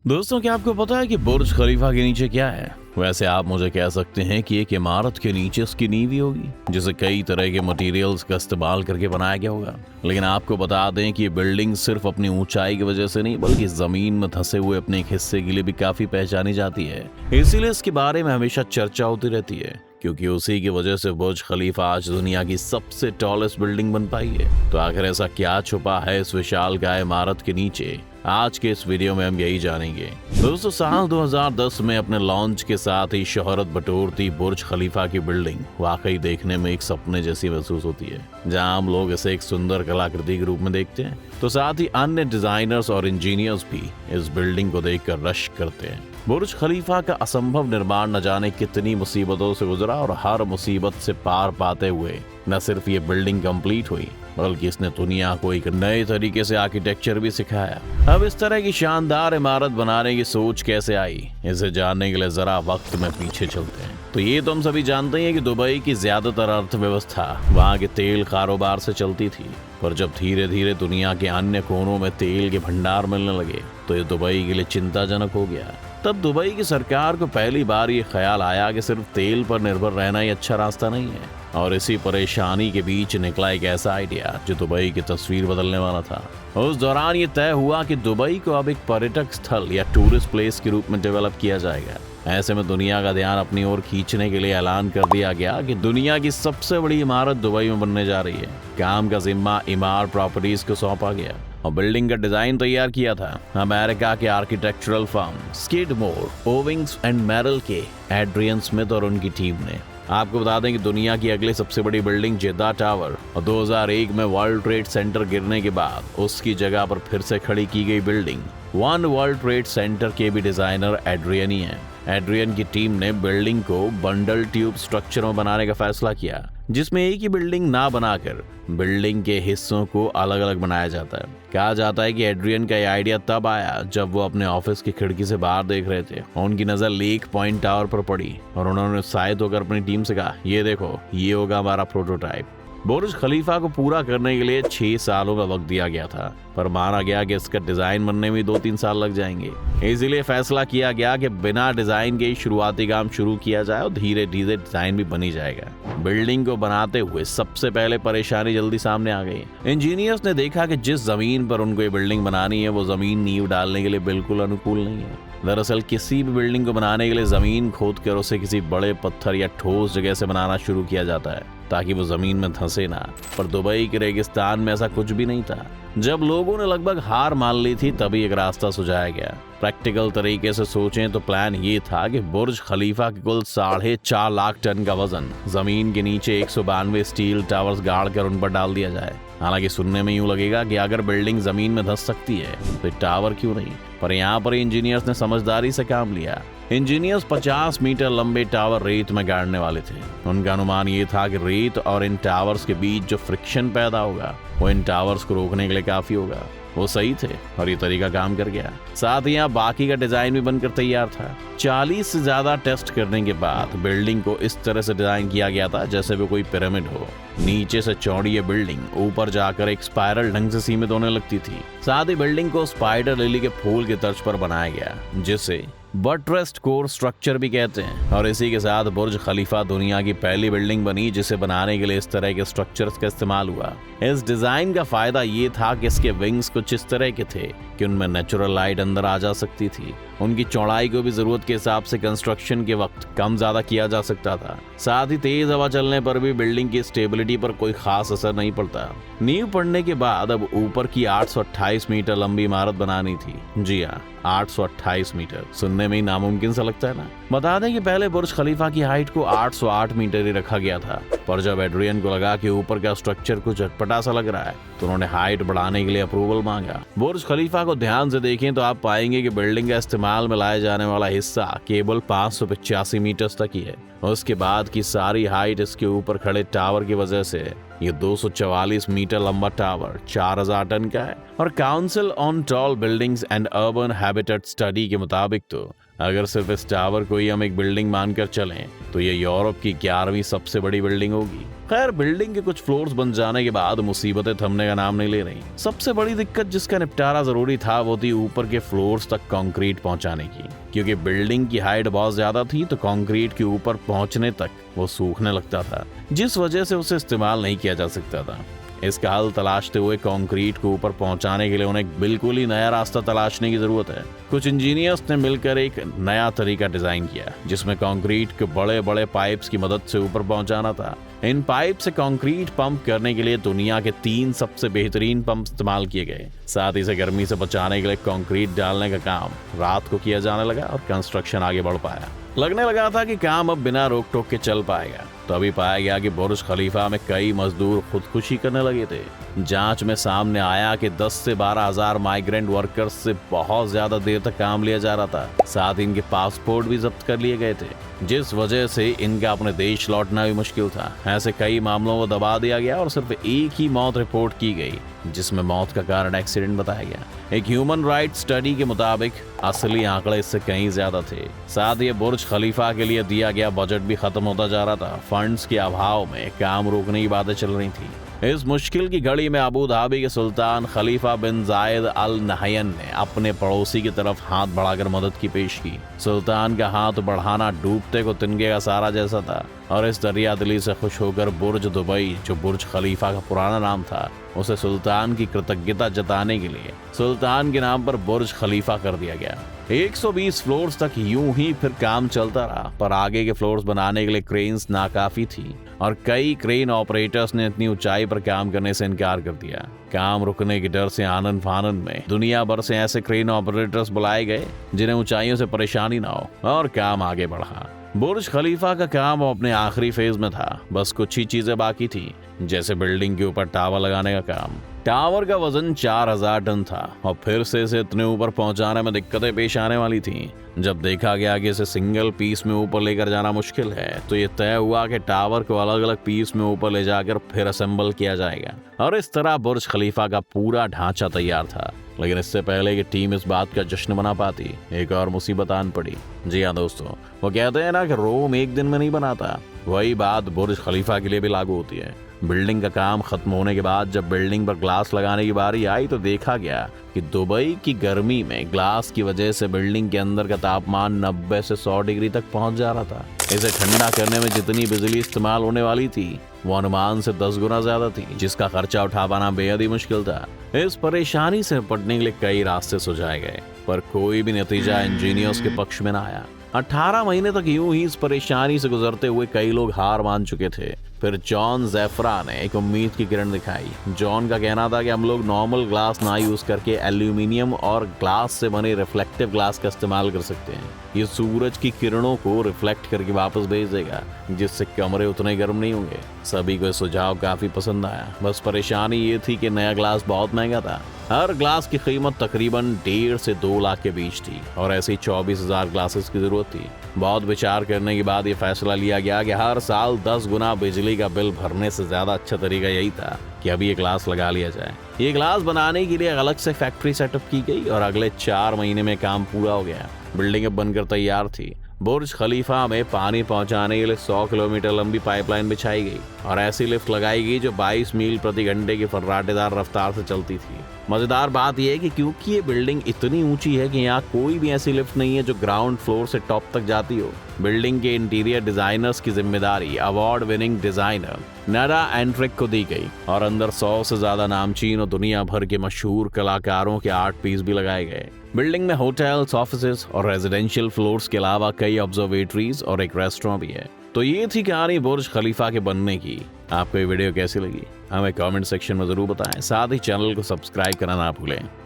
दोस्तों, क्या आपको पता है कि बुर्ज खलीफा के नीचे क्या है? वैसे आप मुझे कह सकते हैं कि एक इमारत के नीचे उसकी नींव ही होगी, जिसे कई तरह के मटेरियल्स का इस्तेमाल करके बनाया गया होगा। लेकिन आपको बता दें कि ये बिल्डिंग सिर्फ अपनी ऊंचाई की वजह से नहीं, बल्कि जमीन में धंसे हुए अपने एक हिस्से के लिए भी काफी पहचानी जाती है। इसीलिए इसके बारे में हमेशा चर्चा होती रहती है, क्योंकि उसी की वजह से बुर्ज खलीफा आज दुनिया की सबसे टॉलेस्ट बिल्डिंग बन पाई है। तो आखिर ऐसा क्या छुपा है इस विशालकाय इमारत के नीचे? आज के इस वीडियो में हम यही जानेंगे। दोस्तों, साल 2010 में अपने लॉन्च के साथ ही शोहरत बटोरती बुर्ज खलीफा की बिल्डिंग वाकई देखने में एक सपने जैसी महसूस होती है। जहां हम लोग इसे एक सुंदर कलाकृति के रूप में देखते हैं, तो साथ ही अन्य डिजाइनर्स और इंजीनियर्स भी इस बिल्डिंग को देखकर रश करते हैं। बुर्ज खलीफा का असंभव निर्माण न जाने कितनी मुसीबतों से गुजरा, और हर मुसीबत से पार पाते हुए न सिर्फ ये बिल्डिंग कंप्लीट हुई, बल्कि इसने दुनिया को एक नए तरीके से आर्किटेक्चर भी सिखाया। अब इस तरह की शानदार इमारत बनाने की सोच कैसे आई, इसे जानने के लिए जरा वक्त में पीछे चलते हैं। तो ये तो हम सभी जानते हैं कि दुबई की ज्यादातर अर्थव्यवस्था वहाँ के तेल कारोबार से चलती थी, पर जब धीरे धीरे दुनिया के अन्य कोनों में तेल के भंडार मिलने लगे, तो ये दुबई के लिए चिंताजनक हो गया। तब दुबई की सरकार को पहली बार ये ख्याल आया कि सिर्फ तेल पर निर्भर रहना ही अच्छा रास्ता नहीं है, और इसी परेशानी के बीच निकला एक ऐसा आइडिया जो दुबई की तस्वीर बदलने वाला था। उस दौरान ये तय हुआ कि दुबई को अब एक पर्यटक स्थल या टूरिस्ट प्लेस के रूप में डेवलप किया जाएगा। ऐसे में दुनिया का ध्यान अपनी ओर खींचने के लिए ऐलान कर दिया गया कि दुनिया की सबसे बड़ी इमारत दुबई में बनने जा रही है। काम का जिम्मा इमार प्रॉपर्टीज को सौंपा गया और बिल्डिंग का डिजाइन तैयार किया था अमेरिका के architectural firm Skidmore, Owings and Meryl के एड्रियन स्मिथ और उनकी टीम ने। आपको बता दें कि दुनिया की अगली सबसे बड़ी बिल्डिंग जेद्दा टावर और 2001 में वर्ल्ड ट्रेड सेंटर गिरने के बाद उसकी जगह पर फिर से खड़ी की गई building one world trade centre के भी डिजाइनर एड्रियन ही हैं। एड्रियन की टीम ने बिल्डिंग को बंडल ट्यूब स्ट्रक्चर में बनाने का फैसला किया, जिसमें एक ही बिल्डिंग ना बनाकर बिल्डिंग के हिस्सों को अलग अलग बनाया जाता है। कहा जाता है कि एड्रियन का यह आइडिया तब आया जब वो अपने ऑफिस की खिड़की से बाहर देख रहे थे। उनकी नजर लेक पॉइंट टावर पर पड़ी और उन्होंने उत्साहित होकर अपनी टीम से कहा, ये देखो, ये होगा हमारा प्रोटोटाइप। बुर्ज खलीफा को पूरा करने के लिए 6 सालों का वक्त दिया गया था, पर माना गया कि इसका डिजाइन बनने में 2-3 साल लग जाएंगे। इसीलिए फैसला किया गया कि बिना डिजाइन के शुरुआती काम शुरू किया जाए और धीरे धीरे डिजाइन भी बनी जाएगा। बिल्डिंग को बनाते हुए सबसे पहले परेशानी जल्दी सामने आ गई। इंजीनियर्स ने देखा कि जिस जमीन पर उनको ये बिल्डिंग बनानी है, वो जमीन नींव डालने के लिए बिल्कुल अनुकूल नहीं है। दरअसल किसी भी बिल्डिंग को बनाने के लिए जमीन खोद कर उसे किसी बड़े पत्थर या ठोस जगह से बनाना शुरू किया जाता है, ताकि वो जमीन में धंसे ना। पर दुबई के रेगिस्तान में ऐसा कुछ भी नहीं था। जब लोगों ने लगभग हार मान ली थी, तभी एक रास्ता सुझाया गया। प्रैक्टिकल तरीके से सोचें तो प्लान ये था कि बुर्ज खलीफा के कुल 4.5 लाख टन का वजन जमीन के नीचे 192 स्टील टावर्स गाड़ कर उन पर डाल दिया जाए। हालांकि सुनने में यूं लगेगा कि अगर बिल्डिंग जमीन में धंस सकती है तो टावर क्यों नहीं, पर यहाँ पर इंजीनियर्स ने समझदारी से काम लिया। इंजीनियर्स 50 मीटर लंबे टावर रेत में गाड़ने वाले थे। उनका अनुमान ये था कि रेत और इन टावर्स के बीच जो फ्रिक्शन पैदा होगा, वो इन टावर्स को रोकने के लिए काफी होगा। वो सही थे और ये तरीका काम कर गया। साथ ही यहाँ बाकी का डिजाइन भी बनकर तैयार था। 40 से ज्यादा टेस्ट करने के बाद बिल्डिंग को इस तरह से डिजाइन किया गया था जैसे वो कोई पिरामिड हो। नीचे से चौड़ी ये बिल्डिंग ऊपर जाकर एक स्पाइरल ढंग से सीमित होने लगती थी। साथ ही बिल्डिंग को स्पाइडर लिली के फूल की तर्ज पर बनाया गया, जिसे बटरेस्ड कोर स्ट्रक्चर भी कहते हैं। और इसी के साथ बुर्ज खलीफा दुनिया की पहली बिल्डिंग बनी जिसे बनाने के लिए इस तरह के स्ट्रक्चर्स का इस्तेमाल हुआ। इस डिजाइन का फायदा ये था कि इसके विंग्स कुछ इस तरह के थे कि उनमें नेचुरल लाइट अंदर आ जा सकती थी। उनकी चौड़ाई को भी जरूरत के हिसाब से कंस्ट्रक्शन के वक्त कम ज्यादा किया जा सकता था। साथ ही तेज हवा चलने पर भी बिल्डिंग की स्टेबिलिटी पर कोई खास असर नहीं पड़ता। नींव पड़ने के बाद अब ऊपर की 828 मीटर लंबी इमारत बनानी थी। जी हाँ, 828 मीटर। सुनने में ही नामुमकिन सा लगता है ना। बता दें कि पहले बुर्ज खलीफा की हाइट को 808 मीटर ही रखा गया था, पर जब एड्रियन को लगा कि ऊपर का स्ट्रक्चर कुछ अटपटा सा लग रहा है, तो उन्होंने हाइट बढ़ाने के लिए अप्रूवल मांगा। बुर्ज खलीफा को ध्यान से देखें तो आप पाएंगे कि बिल्डिंग का इस्तेमाल में लाया जाने वाला हिस्सा केवल 585 मीटर तक ही है। उसके बाद की सारी हाइट इसके ऊपर खड़े टावर की वजह से ये 244 मीटर लंबा टावर 4000 टन का है। और council on tall buildings and urban habitat study के मुताबिक तो अगर सिर्फ इस टावर को ही हम एक बिल्डिंग मानकर चलें तो ये यूरोप की 11वीं सबसे बड़ी बिल्डिंग होगी। खैर, बिल्डिंग के कुछ फ्लोर्स बन जाने के बाद मुसीबतें थमने का नाम नहीं ले रही। सबसे बड़ी दिक्कत जिसका निपटारा जरूरी था वो थी ऊपर के फ्लोर्स तक कंक्रीट पहुंचाने की, क्योंकि बिल्डिंग की हाइट बहुत ज्यादा थी तो कंक्रीट के ऊपर पहुंचने तक वो सूखने लगता था, जिस वजह से उसे इस्तेमाल नहीं किया जा सकता था। इसका हल तलाशते हुए कंक्रीट को ऊपर पहुंचाने के लिए उन्हें बिल्कुल ही नया रास्ता तलाशने की जरूरत है। कुछ इंजीनियर्स ने मिलकर एक नया तरीका डिजाइन किया जिसमें कंक्रीट को बड़े बड़े पाइप्स की मदद से ऊपर पहुंचाना था। इन पाइप से कंक्रीट पंप करने के लिए दुनिया के 3 सबसे बेहतरीन पंप इस्तेमाल किए गए। साथ ही से गर्मी से बचाने के लिए कंक्रीट डालने का काम रात को किया जाने लगा और कंस्ट्रक्शन आगे बढ़ पाया। लगने लगा था कि काम अब बिना रोक टोक के चल पाएगा, तो अभी पाया गया कि बुर्ज खलीफा में कई मजदूर खुदकुशी करने लगे थे। जांच में सामने आया कि 10 से 12 हजार माइग्रेंट वर्कर्स से बहुत ज्यादा देर तक काम लिया जा रहा था। साथ ही इनके पासपोर्ट भी जब्त कर लिए गए थे, जिस वजह से इनका अपने देश लौटना भी मुश्किल था। ऐसे कई मामलों को दबा दिया गया और सिर्फ एक ही मौत रिपोर्ट की गई, जिसमें मौत का कारण एक्सीडेंट बताया गया। एक ह्यूमन राइट स्टडी के मुताबिक असली आंकड़े इससे कहीं ज्यादा थे। साथ ही बुर्ज खलीफा के लिए दिया गया बजट भी खत्म होता जा रहा था। फंड्स के अभाव में काम रोकने की बातें चल रही थी। इस मुश्किल की घड़ी में अबू धाबी के सुल्तान खलीफा बिन जायद अल नहयन ने अपने पड़ोसी की तरफ हाथ बढ़ाकर मदद की पेश की। सुल्तान का हाथ बढ़ाना डूबते को तिनके का सारा जैसा था, और इस दरिया दिली से खुश होकर बुर्ज दुबई, जो बुर्ज खलीफा का पुराना नाम था, उसे सुल्तान की कृतज्ञता जताने के लिए सुल्तान के नाम पर बुर्ज खलीफा कर दिया गया। 120 फ्लोर्स तक यूं ही फिर काम चलता रहा, पर आगे के फ्लोर्स बनाने के लिए क्रेन्स नाकाफी थी और कई क्रेन ऑपरेटर्स ने इतनी ऊंचाई पर काम करने से इनकार कर दिया। काम रुकने के डर से आनन फानन में दुनिया भर से ऐसे क्रेन ऑपरेटर्स बुलाए गए जिन्हें ऊंचाइयों से परेशानी ना हो, और काम आगे बढ़ा। बुर्ज खलीफा का काम अपने आखिरी फेज में था। बस कुछ ही चीजें बाकी थी, जैसे बिल्डिंग के ऊपर टावर लगाने का काम। टावर का वजन 4000 टन था और फिर से इसे इतने ऊपर पहुंचाने में दिक्कतें पेश आने वाली थीं। जब देखा गया कि इसे सिंगल पीस में ऊपर लेकर जाना मुश्किल है, तो ये तय हुआ कि टावर को अलग अलग पीस में ऊपर ले जाकर फिर असेंबल किया जाएगा, और इस तरह बुर्ज खलीफा का पूरा ढांचा तैयार था। लेकिन इससे पहले कि टीम इस बात का जश्न मना पाती, एक और मुसीबत आन पड़ी। जी हाँ दोस्तों, वो कहते हैं ना कि रोम एक दिन में नहीं बनाता, वही बात बुर्ज खलीफा के लिए भी लागू होती है। बिल्डिंग का काम खत्म होने के बाद जब बिल्डिंग पर ग्लास लगाने की बारी आई, तो देखा गया कि दुबई की गर्मी में ग्लास की वजह से बिल्डिंग के अंदर का तापमान 90 से 100 डिग्री तक पहुंच जा रहा था। इसे ठंडा करने में जितनी बिजली इस्तेमाल होने वाली थी, वो अनुमान से 10 गुना ज्यादा थी, जिसका खर्चा उठा पाना बेहद ही मुश्किल था। इस परेशानी से निपटने के लिए कई रास्ते सुझाए गए, पर कोई भी नतीजा इंजीनियर्स के पक्ष में न आया। 18 महीने तक यूं ही इस परेशानी से गुजरते हुए कई लोग हार मान चुके थे। फिर जॉन ज़ेफ्रा ने एक उम्मीद की किरण दिखाई। जॉन का कहना था कि हम लोग नॉर्मल ग्लास ना यूज करके एल्यूमिनियम और ग्लास से बने रिफ्लेक्टिव ग्लास का इस्तेमाल कर सकते हैं। ये सूरज की किरणों को रिफ्लेक्ट करके वापस भेज देगा, जिससे कमरे उतने गर्म नहीं होंगे। सभी को सुझाव काफी पसंद आया। बस परेशानी ये थी कि नया ग्लास बहुत महंगा था। हर ग्लास की कीमत तकरीबन 1.5 से 2 लाख के बीच थी, और ऐसी 24,000 ग्लासेस की जरूरत थी। बहुत विचार करने के बाद ये फैसला लिया गया कि हर साल 10 गुना बिजली का बिल भरने से ज्यादा अच्छा तरीका यही था कि अभी ये ग्लास लगा लिया जाए। ये ग्लास बनाने के लिए अलग से फैक्ट्री सेटअप की गई और अगले 4 महीने में काम पूरा हो गया। बिल्डिंग अब बनकर तैयार थी। बुर्ज खलीफा में पानी पहुंचाने के लिए 100 किलोमीटर लंबी पाइपलाइन बिछाई गई और ऐसी लिफ्ट लगाई गई जो 22 मील प्रति घंटे की फर्राटेदार रफ्तार से चलती थी। मजेदार बात यह है कि क्योंकि ये बिल्डिंग इतनी ऊंची है कि यहाँ कोई भी ऐसी लिफ्ट नहीं है जो ग्राउंड फ्लोर से टॉप तक जाती हो। बिल्डिंग के इंटीरियर डिजाइनर्स की जिम्मेदारी अवार्ड विनिंग डिजाइनर नाडा एंड्रिक को दी गई और अंदर 100 से ज्यादा नामचीन और दुनिया भर के मशहूर कलाकारों के आर्ट पीस भी लगाए गए। बिल्डिंग में होटल्स, ऑफिसेज और रेजिडेंशियल फ्लोर्स के अलावा कई ऑब्जर्वेटरीज और एक रेस्टोरेंट भी है। तो ये थी कहानी बुर्ज खलीफा के बनने की। आपको ये वीडियो कैसी लगी हमें कमेंट सेक्शन में जरूर बताएं। साथ ही चैनल को सब्सक्राइब करना ना भूलें।